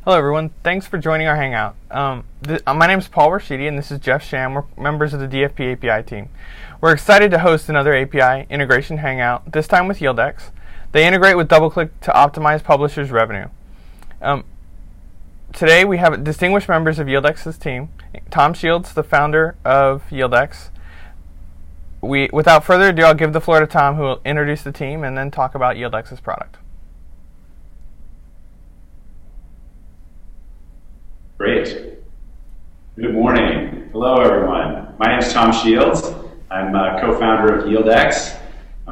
Hello everyone, thanks for joining our Hangout. My name is Paul Rashidi and this is Jeff Sham. We're members of the DFP API team. We're excited to host another API integration Hangout, this time with YieldX. They integrate with DoubleClick to optimize publishers' revenue. Today we have distinguished members of YieldX's team. Tom Shields, the founder of YieldX. Without further ado, I'll give the floor to Tom, who will introduce the team and then talk about YieldX's product. Great. Good morning. Hello, everyone. My name is Tom Shields. I'm co-founder of YieldX.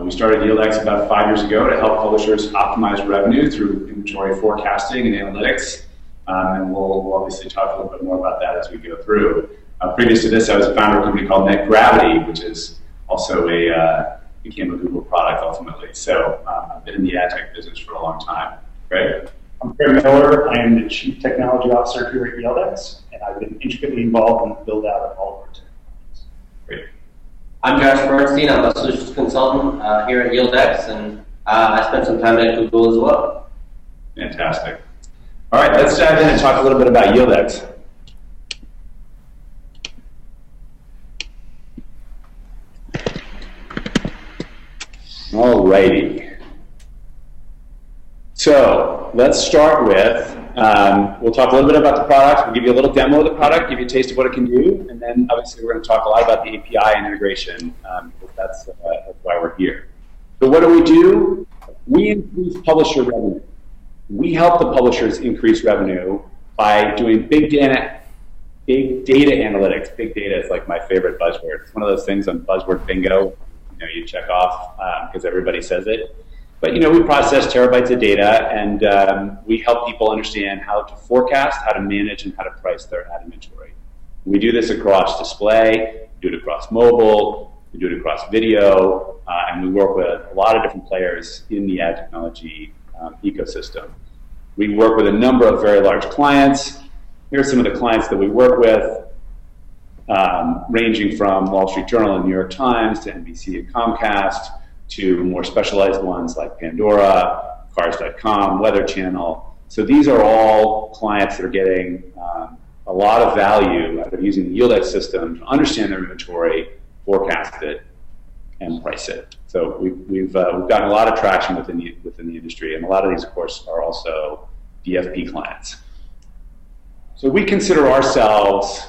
We started YieldX about 5 years ago to help publishers optimize revenue through inventory forecasting and analytics. And we'll obviously talk a little bit more about that as we go through. Previous to this, I was a founder of a company called NetGravity, which is also became a Google product ultimately. So I've been in the ad tech business for a long time. Great. I'm Craig Miller. I am the Chief Technology Officer here at YieldX, and I've been intricately involved in the build-out of all of our technologies. Great. I'm Josh Bernstein. I'm a solutions consultant here at YieldX, and I spent some time at Google as well. Fantastic. All right, let's dive in and talk a little bit about YieldX. All righty. So let's start with, we'll talk a little bit about the product, we'll give you a little demo of the product, give you a taste of what it can do, and then obviously we're going to talk a lot about the API and integration, because that's why we're here. So what do? We increase publisher revenue. We help the publishers increase revenue by doing big data analytics. Big data is like my favorite buzzword. It's one of those things on buzzword bingo, you check off because everybody says it. But we process terabytes of data, and we help people understand how to forecast, how to manage, and how to price their ad inventory. We do this across display, we do it across mobile, we do it across video, and we work with a lot of different players in the ad technology ecosystem. We work with a number of very large clients. Here are some of the clients that we work with, ranging from Wall Street Journal and New York Times to NBC and Comcast, to more specialized ones like Pandora, Cars.com, Weather Channel. So these are all clients that are getting a lot of value out of using the YieldX system to understand their inventory, forecast it, and price it. So we've gotten a lot of traction within the industry, and a lot of these, of course, are also DFP clients. So we consider ourselves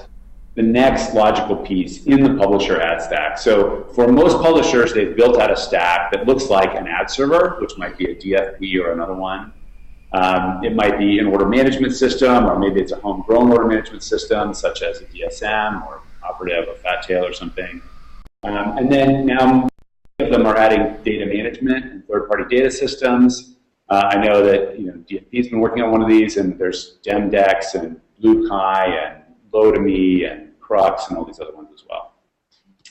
the next logical piece in the publisher ad stack. So for most publishers, they've built out a stack that looks like an ad server, which might be a DFP or another one. It might be an order management system, or maybe it's a homegrown order management system, such as a DSM or Operative or Fat Tail or something. And then now many of them are adding data management and third-party data systems. I know that DFP's been working on one of these, and there's Demdex and BlueKai and Load2Me and Crux and all these other ones as well.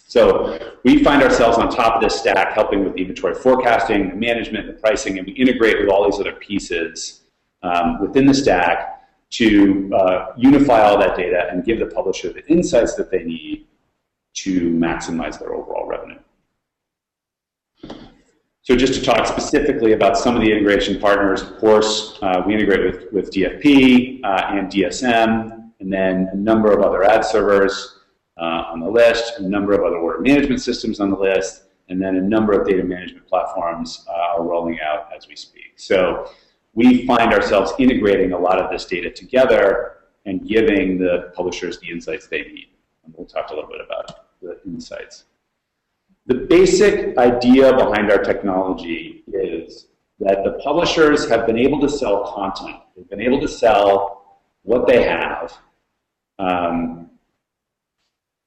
So we find ourselves on top of this stack, helping with the inventory forecasting, the management, the pricing, and we integrate with all these other pieces within the stack to unify all that data and give the publisher the insights that they need to maximize their overall revenue. So just to talk specifically about some of the integration partners, of course, we integrate with DFP and DSM, and then a number of other ad servers on the list, a number of other order management systems on the list, and then a number of data management platforms are rolling out as we speak. So we find ourselves integrating a lot of this data together and giving the publishers the insights they need. And we'll talk a little bit about the insights. The basic idea behind our technology is that the publishers have been able to sell content. They've been able to sell what they have,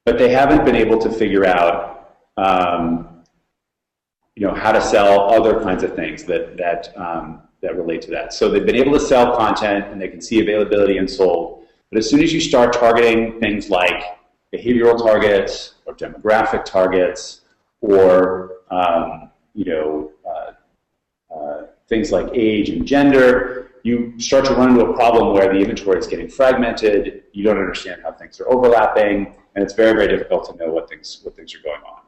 but they haven't been able to figure out, how to sell other kinds of things that relate to that. So they've been able to sell content, and they can see availability and sold. But as soon as you start targeting things like behavioral targets or demographic targets, or things like age and gender, you start to run into a problem where the inventory is getting fragmented, you don't understand how things are overlapping, and it's very, very difficult to know what things are going on.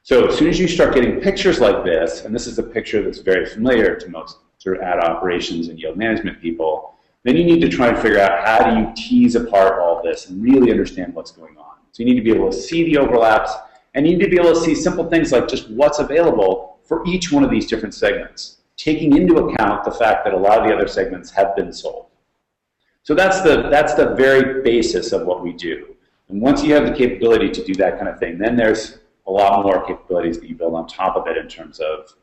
So as soon as you start getting pictures like this, and this is a picture that's very familiar to most sort of ad operations and yield management people, then you need to try and figure out how do you tease apart all this and really understand what's going on. So you need to be able to see the overlaps, and you need to be able to see simple things like just what's available for each one of these different segments, taking into account the fact that a lot of the other segments have been sold. So that's the very basis of what we do. And once you have the capability to do that kind of thing, then there's a lot more capabilities that you build on top of it in terms of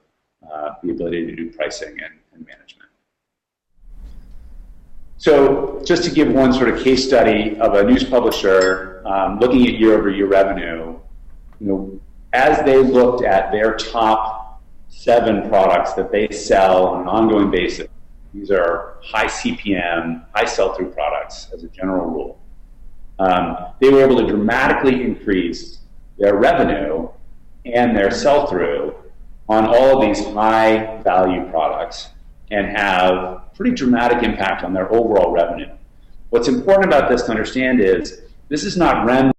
the ability to do pricing and management. So just to give one sort of case study of a news publisher looking at year-over-year revenue, as they looked at their top 7 products that they sell on an ongoing basis, these are high CPM, high sell-through products as a general rule, they were able to dramatically increase their revenue and their sell-through on all of these high-value products and have pretty dramatic impact on their overall revenue. What's important about this to understand is this is not REM.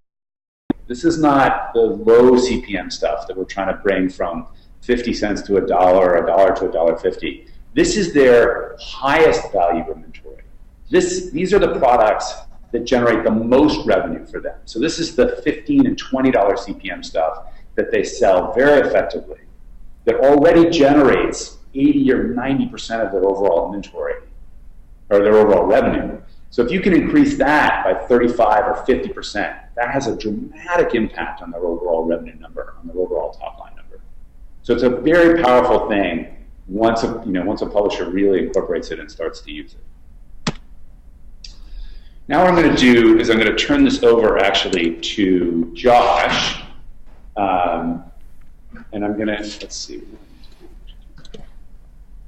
This is not the low CPM stuff that we're trying to bring from 50 cents to $1 or $1 to $1.50. This is their highest value inventory. These are the products that generate the most revenue for them. So this is the $15 and $20 CPM stuff that they sell very effectively, that already generates 80 or 90% of their overall inventory, or their overall revenue. So if you can increase that by 35 or 50%, that has a dramatic impact on their overall revenue number, on their overall top line number. So it's a very powerful thing once a publisher really incorporates it and starts to use it. Now what I'm going to do is I'm going to turn this over actually to Josh, and I'm going to, let's see.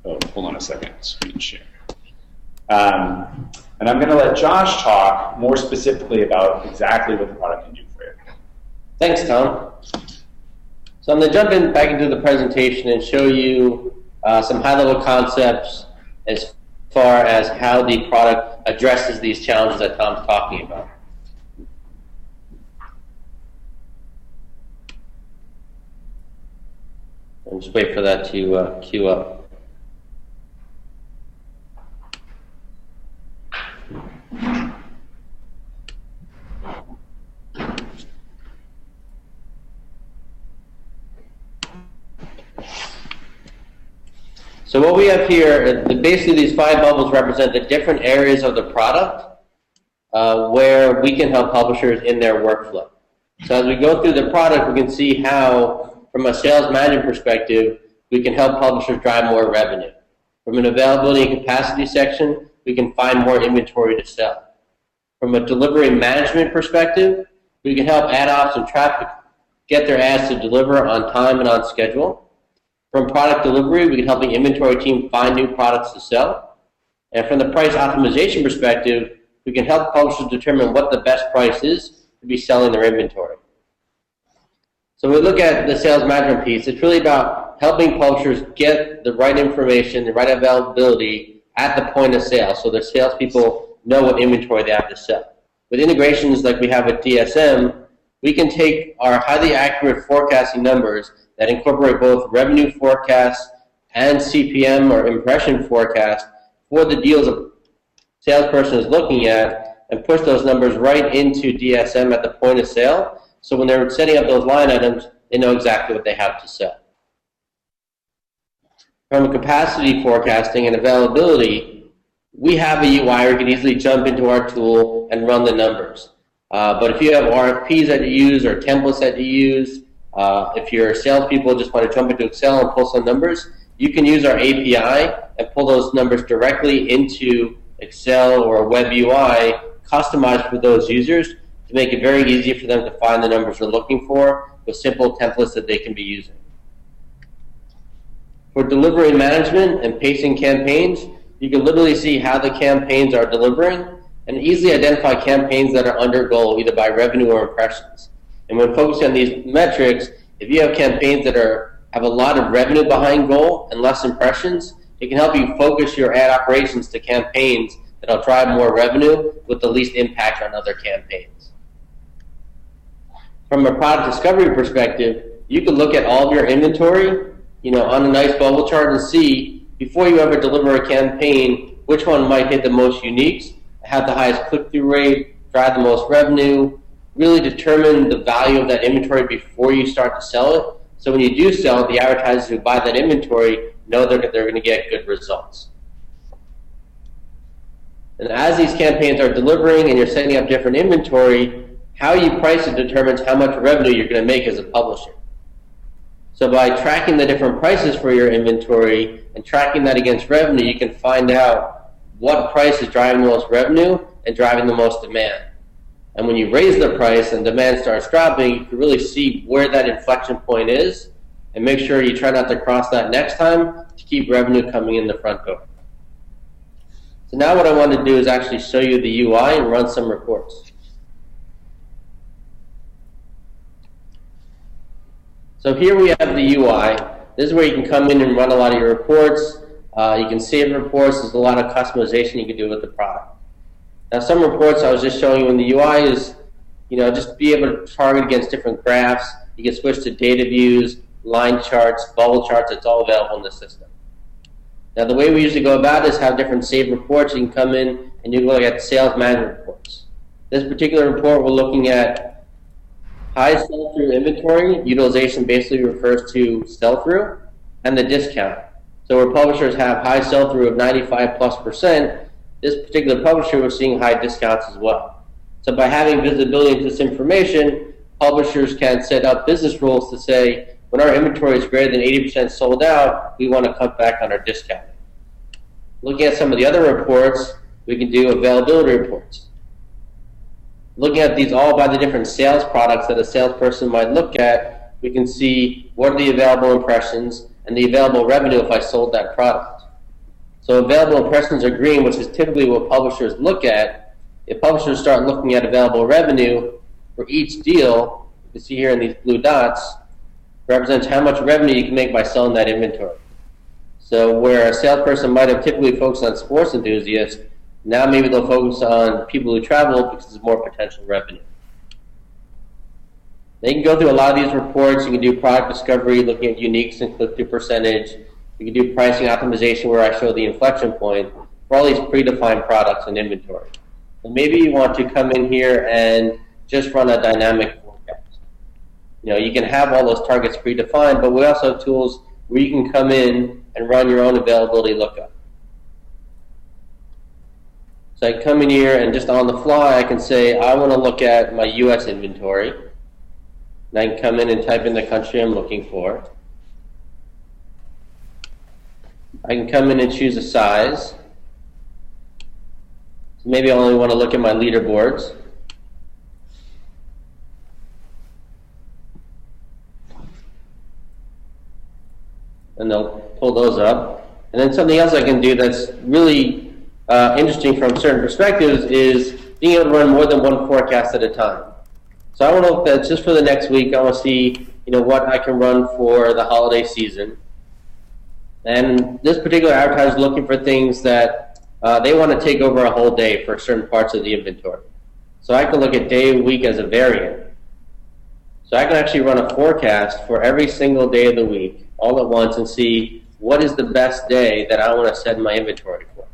Oh, hold on a second, screen share. And I'm going to let Josh talk more specifically about exactly what the product can do for you. Thanks, Tom. So I'm going to jump back into the presentation and show you some high-level concepts as far as how the product addresses these challenges that Tom's talking about. I'll just wait for that to queue up. So what we have here, basically these 5 bubbles represent the different areas of the product where we can help publishers in their workflow. So as we go through the product, we can see how, from a sales management perspective, we can help publishers drive more revenue. From an availability and capacity section, we can find more inventory to sell. From a delivery management perspective, we can help ad ops and traffic get their ads to deliver on time and on schedule. From product delivery, we can help the inventory team find new products to sell. And from the price optimization perspective, we can help publishers determine what the best price is to be selling their inventory. So when we look at the sales management piece, it's really about helping publishers get the right information, the right availability at the point of sale, so their salespeople know what inventory they have to sell. With integrations like we have with DSM, we can take our highly accurate forecasting numbers that incorporate both revenue forecasts and CPM or impression forecast for the deals a salesperson is looking at and push those numbers right into DSM at the point of sale. So when they're setting up those line items, they know exactly what they have to sell. From a capacity forecasting and availability, we have a UI where you can easily jump into our tool and run the numbers. But if you have RFPs that you use or templates that you use, if your salespeople just want to jump into Excel and pull some numbers, you can use our API and pull those numbers directly into Excel or a web UI customized for those users to make it very easy for them to find the numbers they're looking for with simple templates that they can be using. For delivery management and pacing campaigns, you can literally see how the campaigns are delivering and easily identify campaigns that are under goal, either by revenue or impressions. And when focusing on these metrics, if you have campaigns that have a lot of revenue behind goal and less impressions, it can help you focus your ad operations to campaigns that will drive more revenue with the least impact on other campaigns. From a product discovery perspective, you can look at all of your inventory, on a nice bubble chart and see, before you ever deliver a campaign, which one might hit the most uniques, have the highest click-through rate, drive the most revenue, really determine the value of that inventory before you start to sell it. So when you do sell it, the advertisers who buy that inventory know they're going to get good results. And as these campaigns are delivering and you're setting up different inventory, how you price it determines how much revenue you're going to make as a publisher. So by tracking the different prices for your inventory and tracking that against revenue, you can find out what price is driving the most revenue and driving the most demand. And when you raise the price and demand starts dropping, you can really see where that inflection point is and make sure you try not to cross that next time to keep revenue coming in the front door. So now what I want to do is actually show you the UI and run some reports. So here we have the UI. This is where you can come in and run a lot of your reports. You can save reports. There's a lot of customization you can do with the product. Now some reports I was just showing you in the UI is, just be able to target against different graphs. You can switch to data views, line charts, bubble charts. It's all available in the system. Now the way we usually go about it is have different saved reports. You can come in and you can look at sales management reports. This particular report we're looking at high sell-through inventory. Utilization basically refers to sell-through and the discount. So where publishers have high sell-through of 95+%, this particular publisher was seeing high discounts as well. So by having visibility into this information, publishers can set up business rules to say, when our inventory is greater than 80% sold out, we want to cut back on our discount. Looking at some of the other reports, we can do availability reports. Looking at these all by the different sales products that a salesperson might look at, we can see what are the available impressions and the available revenue if I sold that product. So available impressions are green, which is typically what publishers look at. If publishers start looking at available revenue for each deal, you can see here in these blue dots, represents how much revenue you can make by selling that inventory. So where a salesperson might have typically focused on sports enthusiasts, now maybe they'll focus on people who travel because there's more potential revenue. They can go through a lot of these reports. You can do product discovery, looking at uniques and click-through percentage. You can do pricing optimization, where I show the inflection point for all these predefined products and inventory. And maybe you want to come in here and just run a dynamic forecast. You can have all those targets predefined, but we also have tools where you can come in and run your own availability lookup. So I come in here and just on the fly, I can say, I want to look at my US inventory. And I can come in and type in the country I'm looking for. I can come in and choose a size. So maybe I only want to look at my leaderboards. And they'll pull those up. And then something else I can do that's really interesting from certain perspectives is being able to run more than one forecast at a time. So I want to look at just for the next week. I want to see what I can run for the holiday season. And this particular advertiser is looking for things that they want to take over a whole day for certain parts of the inventory. So I can look at day and week as a variant. So I can actually run a forecast for every single day of the week all at once and see what is the best day that I want to set my inventory for.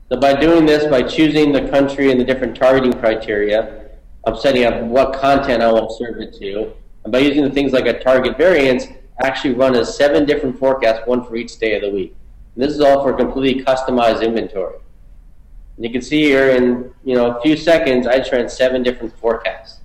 So by doing this, by choosing the country and the different targeting criteria, I'm setting up what content I want to serve it to. And by using the things like a target variance, I actually run as 7 different forecasts, one for each day of the week. And this is all for completely customized inventory. And you can see here in a few seconds, I just ran 7 different forecasts.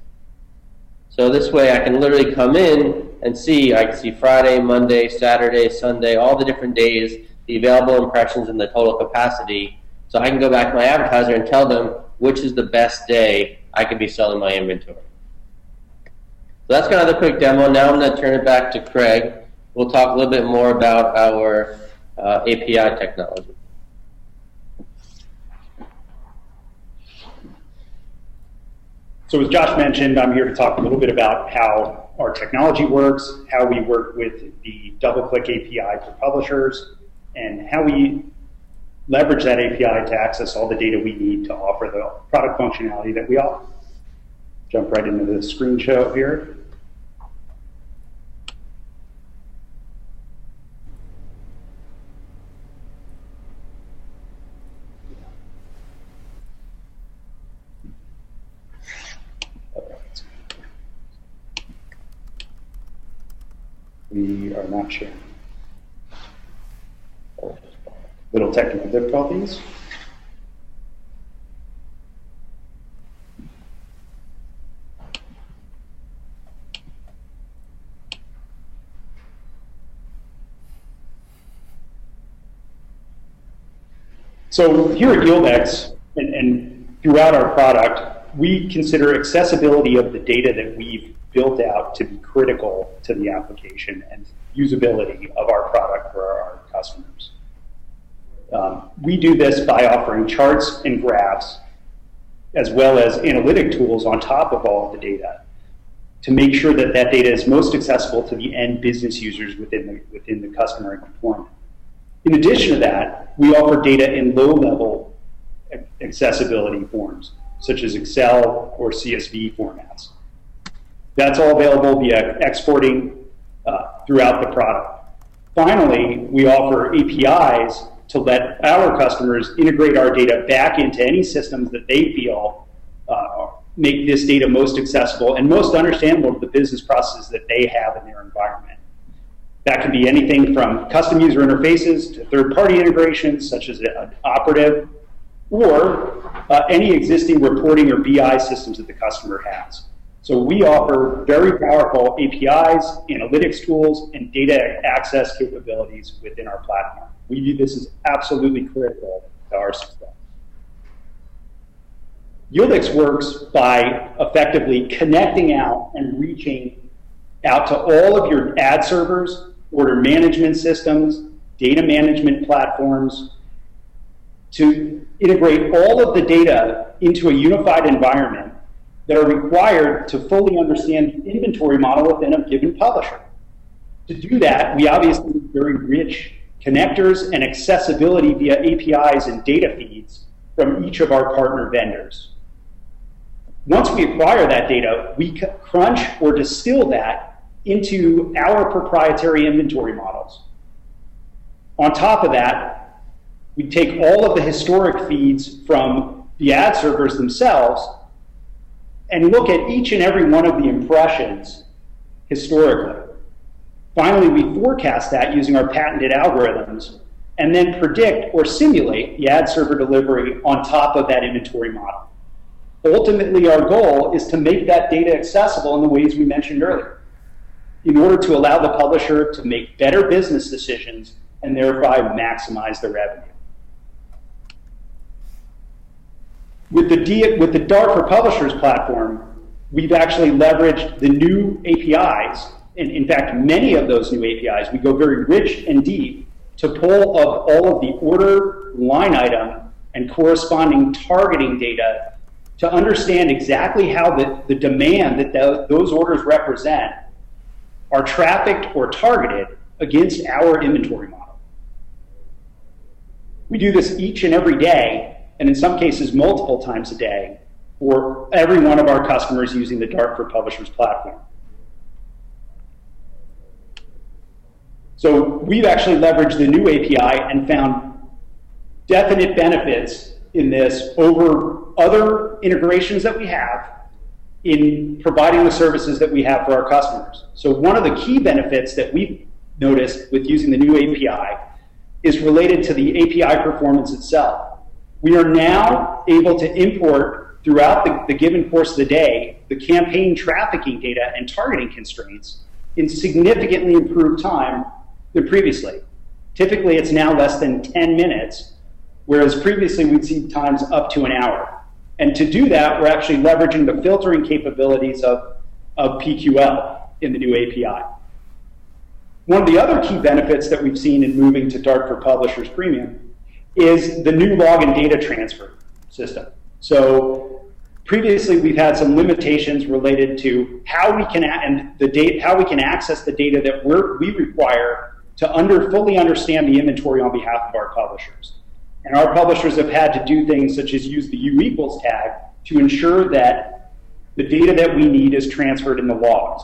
So this way I can literally come in and I can see Friday, Monday, Saturday, Sunday, all the different days, the available impressions and the total capacity. So I can go back to my advertiser and tell them which is the best day I could be selling my inventory. So that's kind of the quick demo. Now I'm going to turn it back to Craig. We'll talk a little bit more about our API technology. So as Josh mentioned, I'm here to talk a little bit about how our technology works, how we work with the DoubleClick API for publishers, and how we leverage that API to access all the data we need to offer the product functionality that we offer. Jump right into the screen show here. We are not sharing. Little technical difficulties. So here at YieldX and throughout our product, we consider accessibility of the data that we've built out to be critical to the application and usability of our product for our customers. We do this by offering charts and graphs as well as analytic tools on top of all of the data to make sure that that data is most accessible to the end business users within the customer deployment. In addition to that, we offer data in low-level accessibility forms, such as Excel or CSV formats. That's all available via exporting throughout the product. Finally, we offer APIs to let our customers integrate our data back into any systems that they feel make this data most accessible and most understandable to the business processes that they have in their environment. That can be anything from custom user interfaces to third-party integrations, such as an operative, or any existing reporting or BI systems that the customer has. So we offer very powerful APIs, analytics tools, and data access capabilities within our platform. We view this as absolutely critical to our success. YieldX works by effectively connecting out and reaching out to all of your ad servers, order management systems, data management platforms, to integrate all of the data into a unified environment that are required to fully understand the inventory model within a given publisher. To do that, we obviously need very rich connectors and accessibility via APIs and data feeds from each of our partner vendors. Once we acquire that data, we crunch or distill that into our proprietary inventory models. On top of that, we take all of the historic feeds from the ad servers themselves and look at each and every one of the impressions historically. Finally, we forecast that using our patented algorithms and then predict or simulate the ad server delivery on top of that inventory model. Ultimately, our goal is to make that data accessible in the ways we mentioned earlier, in order to allow the publisher to make better business decisions and thereby maximize their revenue. With the Dart for Publishers platform, we've actually leveraged the new APIs, and in fact, many of those new APIs, we go very rich and deep to pull of all of the order, line item, and corresponding targeting data to understand exactly how the demand that those orders represent are trafficked or targeted against our inventory model. We do this each and every day, and in some cases multiple times a day, for every one of our customers using the Dart for Publishers platform. So we've actually leveraged the new API and found definite benefits in this over other integrations that we have in providing the services that we have for our customers. So one of the key benefits that we've noticed with using the new API is related to the API performance itself. We are now able to import throughout the given course of the day the campaign trafficking data and targeting constraints in significantly improved time than previously. Typically, it's now less than 10 minutes, whereas previously we'd see times up to an hour. And to do that, we're actually leveraging the filtering capabilities of PQL in the new API. One of the other key benefits that we've seen in moving to Dart for Publishers Premium is the new login data transfer system. So previously, we've had some limitations related to how we can access the data that we require to fully understand the inventory on behalf of our publishers. And our publishers have had to do things such as use the U= tag to ensure that the data that we need is transferred in the logs.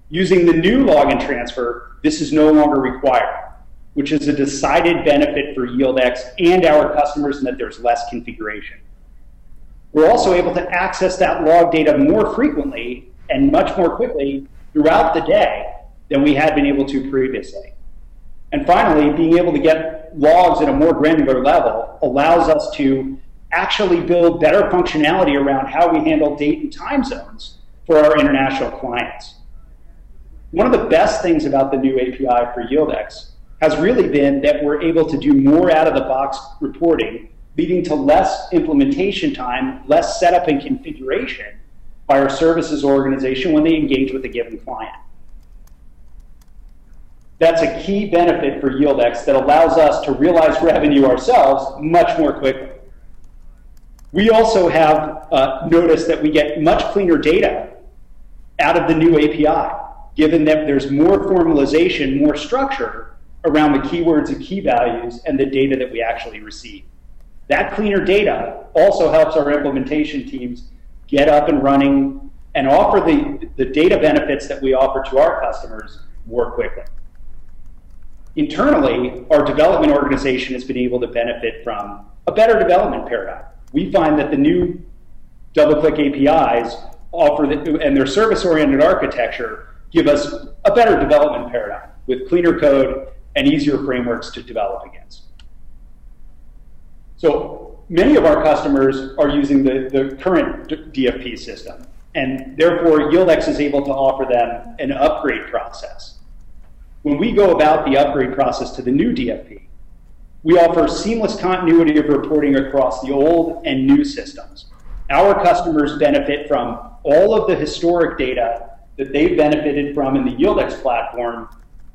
Using the new login transfer, this is no longer required, which is a decided benefit for YieldX and our customers in that there's less configuration. We're also able to access that log data more frequently and much more quickly throughout the day than we had been able to previously. And finally, being able to get logs at a more granular level allows us to actually build better functionality around how we handle date and time zones for our international clients. One of the best things about the new API for YieldX has really been that we're able to do more out-of-the-box reporting, leading to less implementation time, less setup and configuration by our services organization when they engage with a given client. That's a key benefit for YieldX that allows us to realize revenue ourselves much more quickly. We also have noticed that we get much cleaner data out of the new API, given that there's more formalization, more structure around the keywords and key values and the data that we actually receive. That cleaner data also helps our implementation teams get up and running and offer the data benefits that we offer to our customers more quickly. Internally, our development organization has been able to benefit from a better development paradigm. We find that the new DoubleClick APIs offer, and their service-oriented architecture give us a better development paradigm with cleaner code and easier frameworks to develop against. So many of our customers are using the current DFP system, and therefore YieldX is able to offer them an upgrade process. When we go about the upgrade process to the new DFP, we offer seamless continuity of reporting across the old and new systems. Our customers benefit from all of the historic data that they've benefited from in the YieldX platform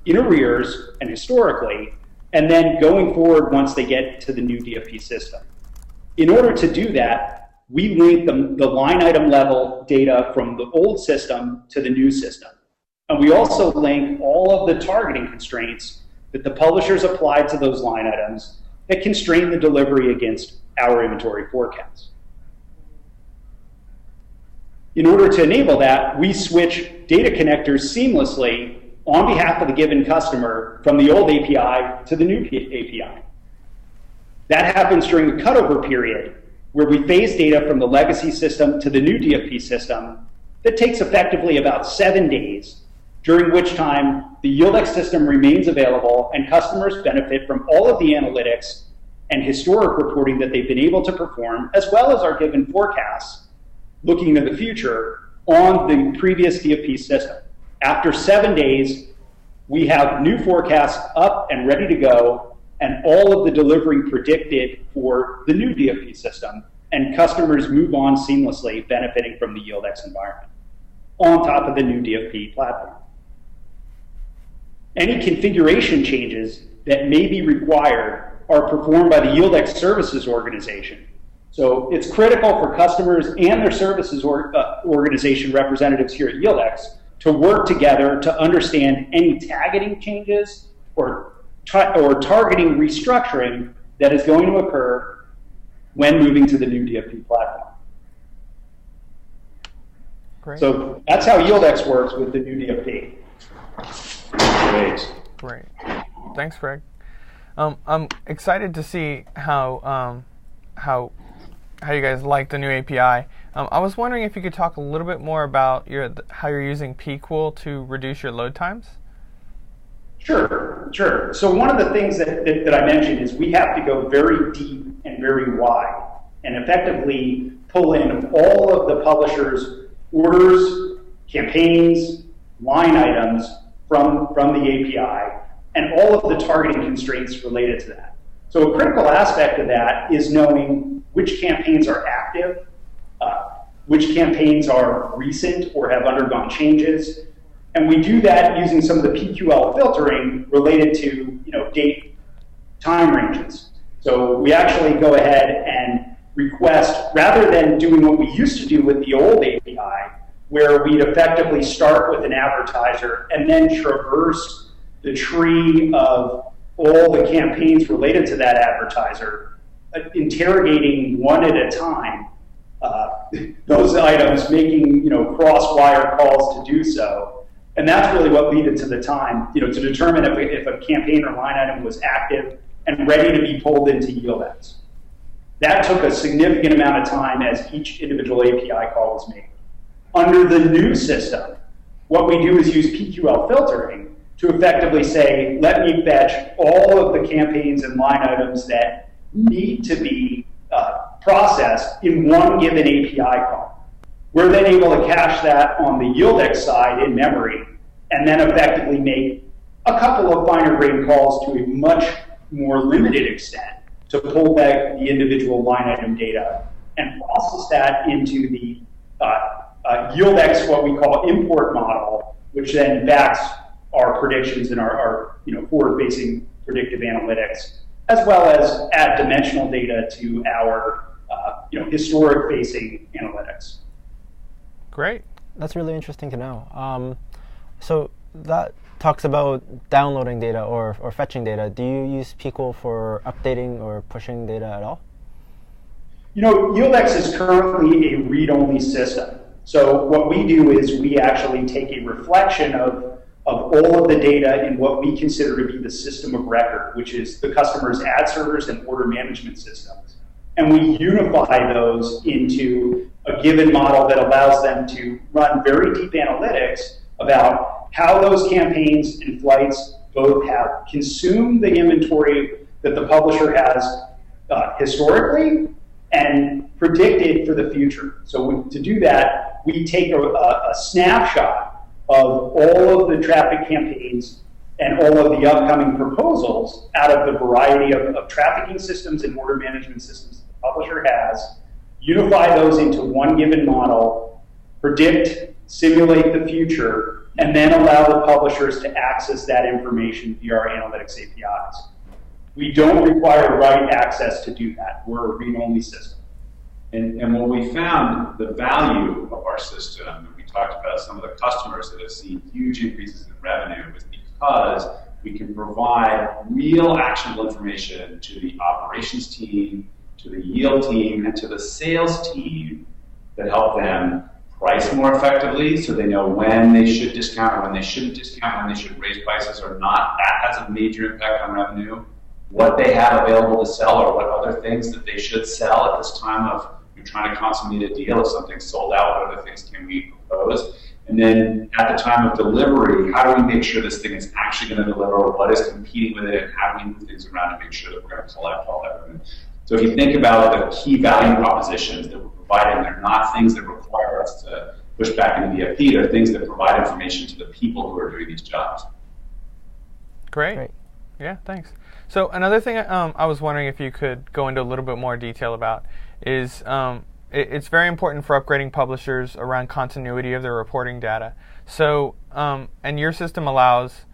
in arrears and historically, and then going forward once they get to the new DFP system. In order to do that, we link the line item level data from the old system to the new system. And we also link all of the targeting constraints that the publishers applied to those line items that constrain the delivery against our inventory forecasts. In order to enable that, we switch data connectors seamlessly on behalf of the given customer from the old API to the new API. That happens during the cutover period, where we phase data from the legacy system to the new DFP system. That takes effectively about 7 days, during which time the YieldX system remains available and customers benefit from all of the analytics and historic reporting that they've been able to perform, as well as our given forecasts looking into the future on the previous DFP system. After 7 days, we have new forecasts up and ready to go, and all of the delivery predicted for the new DFP system, and customers move on seamlessly, benefiting from the YieldX environment on top of the new DFP platform. Any configuration changes that may be required are performed by the YieldX services organization. So it's critical for customers and their services organization representatives here at YieldX to work together to understand any targeting changes or targeting restructuring that is going to occur when moving to the new DFP platform. Great. So that's how YieldX works with the new DFP. Great. Thanks, Greg. I'm excited to see how you guys like the new API. I was wondering if you could talk a little bit more about how you're using pQual to reduce your load times. Sure. So one of the things that I mentioned is we have to go very deep and very wide and effectively pull in all of the publishers' orders, campaigns, line items from the API, and all of the targeting constraints related to that. So a critical aspect of that is knowing which campaigns are active, which campaigns are recent or have undergone changes, and we do that using some of the PQL filtering related to date time ranges. So we actually go ahead and request, rather than doing what we used to do with the old API, where we'd effectively start with an advertiser and then traverse the tree of all the campaigns related to that advertiser, interrogating one at a time those items, making cross-wire calls to do so. And that's really what led to the time, to determine if a campaign or line item was active and ready to be pulled into YieldX. That took a significant amount of time as each individual API call was made. Under the new system, what we do is use PQL filtering to effectively say, let me fetch all of the campaigns and line items that need to be processed in one given API call. We're then able to cache that on the YieldX side in memory, and then effectively make a couple of finer grained calls to a much more limited extent to pull back the individual line item data and process that into the YieldX, what we call import model, which then backs our predictions and our forward-facing predictive analytics, as well as add dimensional data to our historic-facing analytics. Great. That's really interesting to know. So that talks about downloading data or fetching data. Do you use PQL for updating or pushing data at all? YieldX is currently a read-only system. So what we do is we actually take a reflection of all of the data in what we consider to be the system of record, which is the customer's ad servers and order management systems. And we unify those into a given model that allows them to run very deep analytics about how those campaigns and flights both have consumed the inventory that the publisher has historically and predicted for the future. So to do that, we take a snapshot of all of the traffic campaigns and all of the upcoming proposals out of the variety of trafficking systems and order management systems the publisher has, unify those into one given model, predict, simulate the future, and then allow the publishers to access that information via our analytics APIs. We don't require write access to do that. We're a read-only system. And when we found the value of our system, and we talked about some of the customers that have seen huge increases in revenue, was because we can provide real actionable information to the operations team, to the yield team, and to the sales team that help them price more effectively so they know when they should discount or when they shouldn't discount, when they should raise prices or not. That has a major impact on revenue. What they have available to sell or what other things that they should sell at this time of you're trying to consummate a deal. If something's sold out, what other things can we propose? And then at the time of delivery, how do we make sure this thing is actually going to deliver? What is competing with it? And how do we move things around to make sure that we're going to collect all that revenue? So if you think about the key value propositions that we're providing, they're not things that require us to push back into the DFP. They're things that provide information to the people who are doing these jobs. Great. Yeah, thanks. So another thing I was wondering if you could go into a little bit more detail about is it's very important for upgrading publishers around continuity of their reporting data. So and your system allows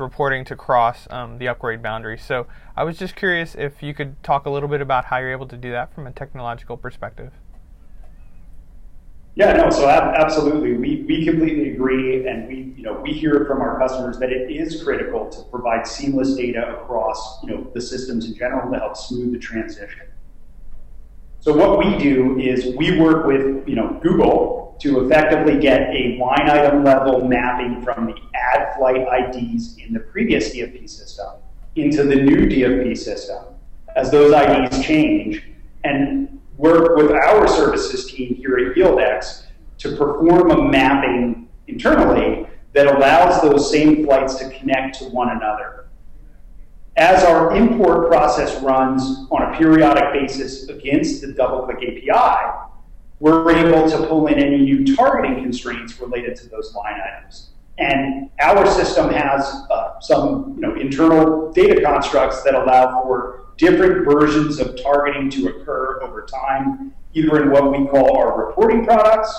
reporting to cross the upgrade boundary. So I was just curious if you could talk a little bit about how you're able to do that from a technological perspective. Yeah, no, so absolutely. We completely agree, and we hear from our customers that it is critical to provide seamless data across the systems in general to help smooth the transition. So what we do is we work with Google to effectively get a line item level mapping from the ad flight IDs in the previous DFP system into the new DFP system as those IDs change, and work with our services team here at YieldX to perform a mapping internally that allows those same flights to connect to one another. As our import process runs on a periodic basis against the DoubleClick API, we're able to pull in any new targeting constraints related to those line items. And our system has some internal data constructs that allow for different versions of targeting to occur over time, either in what we call our reporting products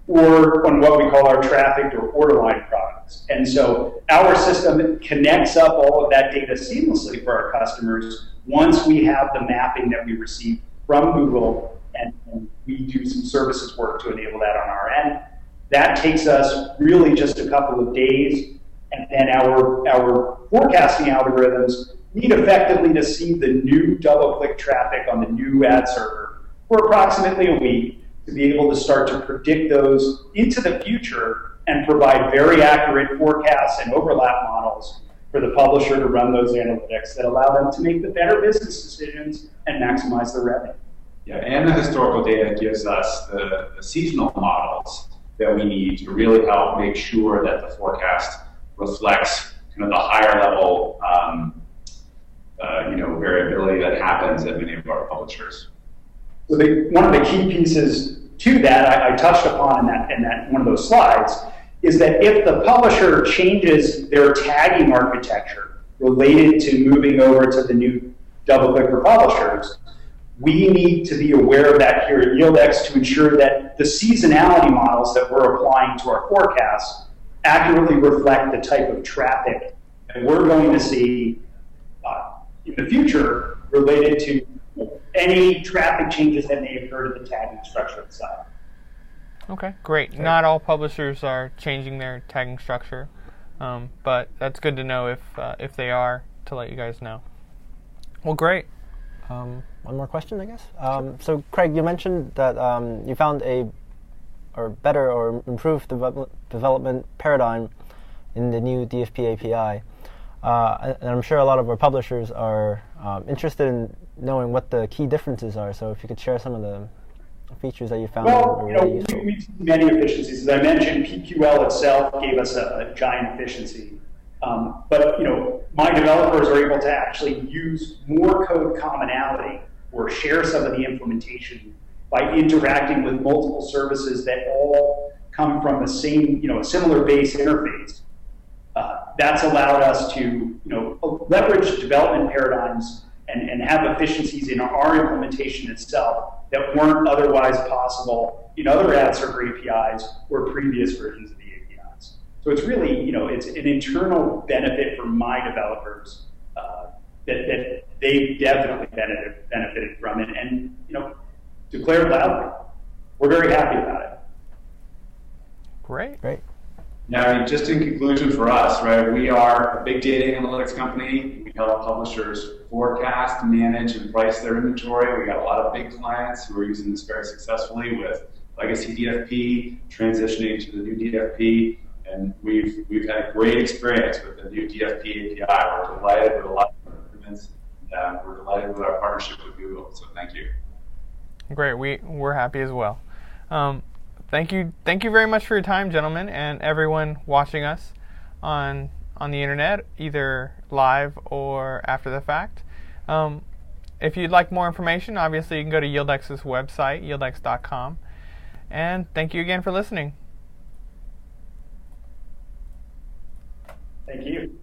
or on what we call our trafficked or order line products. And so our system connects up all of that data seamlessly for our customers once we have the mapping that we receive from Google, and we do some services work to enable that on our end. That takes us really just a couple of days, and then our forecasting algorithms need effectively to see the new DoubleClick traffic on the new ad server for approximately a week to be able to start to predict those into the future and provide very accurate forecasts and overlap models for the publisher to run those analytics that allow them to make the better business decisions and maximize their revenue. Yeah, and the historical data gives us the seasonal models that we need to really help make sure that the forecast reflects kind of the higher level variability that happens at many of our publishers. So one of the key pieces to that I touched upon in that one of those slides is that if the publisher changes their tagging architecture related to moving over to the new DoubleClick for publishers, we need to be aware of that here at YieldX to ensure that the seasonality models that we're applying to our forecasts accurately reflect the type of traffic that we're going to see in the future related to any traffic changes that may occur to the tagging structure itself. Okay, great. Not all publishers are changing their tagging structure, but that's good to know if they are, to let you guys know. Well, great. One more question, I guess. So, Craig, you mentioned that you found a better or improved development paradigm in the new DFP API. And I'm sure a lot of our publishers are interested in knowing what the key differences are. So if you could share some of the features that you found were really useful. We've seen many efficiencies. As I mentioned, PQL itself gave us a giant efficiency. But my developers are able to actually use more code commonality or share some of the implementation by interacting with multiple services that all come from the same, a similar base interface. That's allowed us to, leverage development paradigms and have efficiencies in our implementation itself that weren't otherwise possible in other ad server APIs or previous versions of the APIs. So it's really, it's an internal benefit for my developers that they definitely benefited from it, and declared loudly. We're very happy about it. Great. Yeah, just in conclusion for us, right, we are a big data analytics company. We help publishers forecast, manage, and price their inventory. We got a lot of big clients who are using this very successfully with legacy DFP, transitioning to the new DFP, and we've had a great experience with the new DFP API. We're delighted with a lot of improvements. We're delighted with our partnership with Google, so thank you. Great, we're happy as well. Thank you very much for your time, gentlemen, and everyone watching us on the internet, either live or after the fact. If you'd like more information, obviously you can go to YieldX's website, yieldex.com. And thank you again for listening. Thank you.